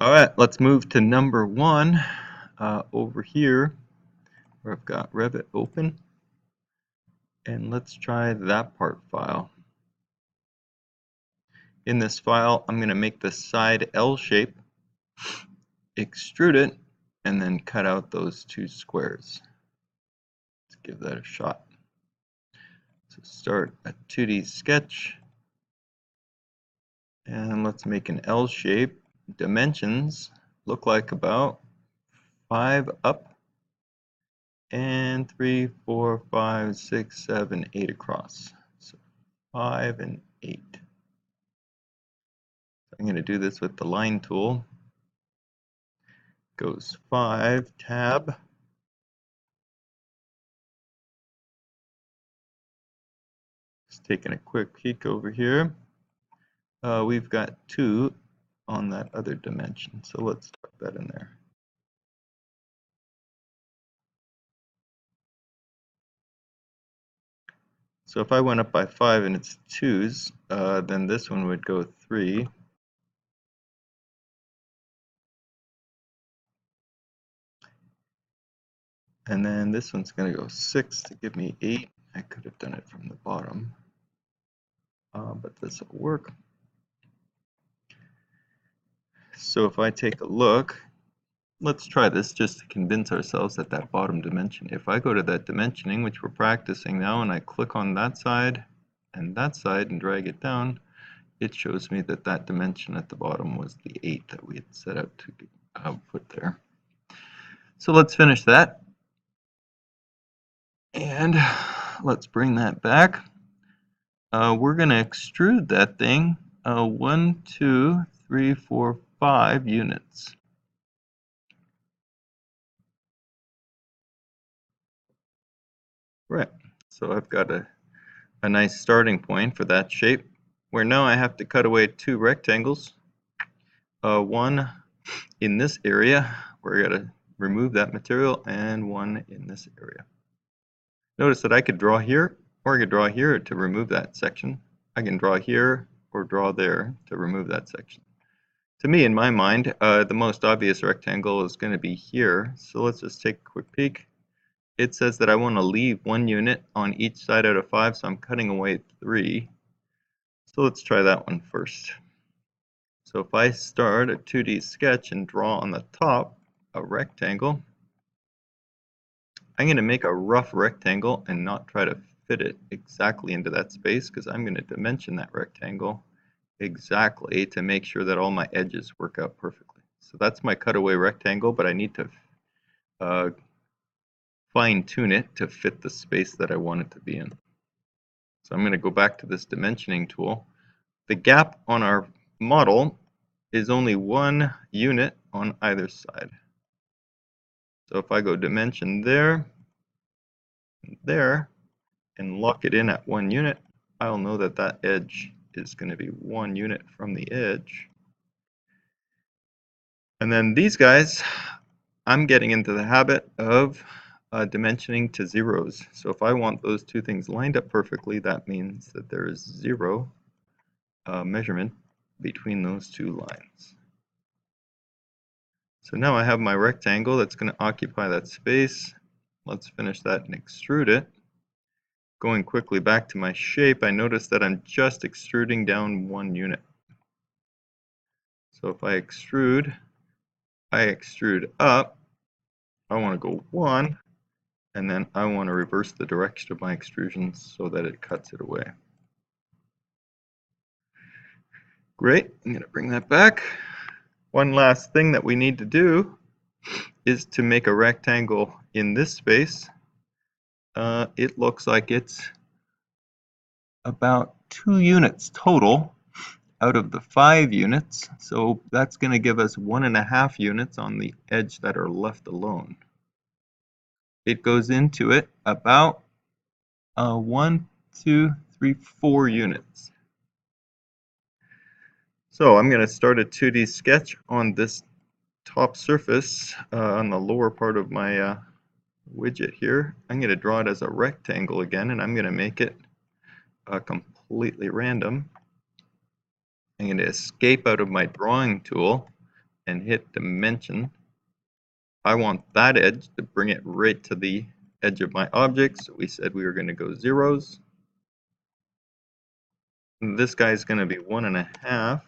Alright, let's move to number 1 over here where I've got Revit open, and let's try that part file. In this file, I'm going to make the side L shape, extrude it, and then cut out those 2 squares. Let's give that a shot. So start a 2D sketch, and let's make an L shape. Dimensions look like about 5 up and 3, 4, 5, 6, 7, 8 across. So 5 and 8. I'm going to do this with the line tool. Goes 5, tab. Just taking a quick peek over here. We've got 2 on that other dimension, so let's tuck that in there. So if I went up by 5 and it's 2's, then this one would go 3. And then this one's going to go 6 to give me 8. I could have done it from the bottom, but this will work. So if I take a look, let's try this just to convince ourselves that that bottom dimension, if I go to that dimensioning, which we're practicing now, and I click on that side and drag it down, it shows me that that dimension at the bottom was the 8 that we had set out to put there. So let's finish that. And let's bring that back. We're going to extrude that thing 1, 2, 3, 4, 5 units. Right, so I've got a nice starting point for that shape, where now I have to cut away 2 rectangles. One in this area, where I got to remove that material, and one in this area. Notice that I could draw here, or I could draw here to remove that section. I can draw here or draw there to remove that section. To me, in my mind, the most obvious rectangle is going to be here. So let's just take a quick peek. It says that I want to leave 1 unit on each side out of 5, so I'm cutting away 3. So let's try that one first. So if I start a 2D sketch and draw on the top a rectangle, I'm going to make a rough rectangle and not try to fit it exactly into that space, because I'm going to dimension that rectangle exactly to make sure that all my edges work out perfectly. So that's my cutaway rectangle, but I need to fine-tune it to fit the space that I want it to be in. So I'm going to go back to this dimensioning tool. The gap on our model is only 1 unit on either side. So if I go dimension there, and lock it in at 1 unit, I'll know that that edge is going to be 1 unit from the edge. And then these guys, I'm getting into the habit of dimensioning to zeros. So if I want those 2 things lined up perfectly, that means that there is 0 measurement between those 2 lines. So now I have my rectangle that's going to occupy that space. Let's finish that and extrude it. Going quickly back to my shape, I notice that I'm just extruding down 1 unit. So if I extrude up, I want to go 1, and then I want to reverse the direction of my extrusion so that it cuts it away. Great, I'm going to bring that back. One last thing that we need to do is to make a rectangle in this space. It looks like it's about 2 units total out of the 5 units, so that's going to give us 1.5 units on the edge that are left alone. It goes into it about 1, 2, 3, 4 units. So I'm going to start a 2D sketch on this top surface on the lower part of my widget here. I'm going to draw it as a rectangle again, and I'm going to make it completely random. I'm going to escape out of my drawing tool and hit dimension, I want that edge to bring it right to the edge of my object. So we said we were going to go zeros. And this guy's going to be 1.5.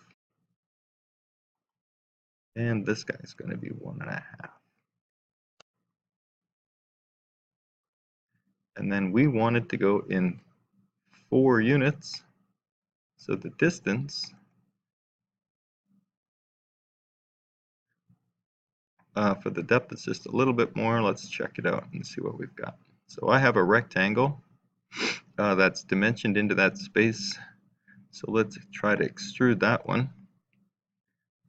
And this guy's going to be 1.5. And then we want it to go in 4 units. So the distance for the depth is just a little bit more. Let's check it out and see what we've got. So I have a rectangle that's dimensioned into that space. So let's try to extrude that one.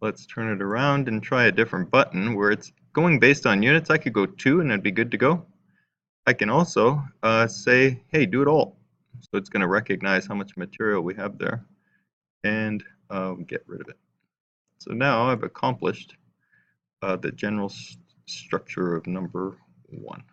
Let's turn it around and try a different button where it's going based on units. I could go 2 and it'd be good to go. I can also say, hey, do it all. So it's going to recognize how much material we have there and get rid of it. So now I've accomplished the general structure of number 1.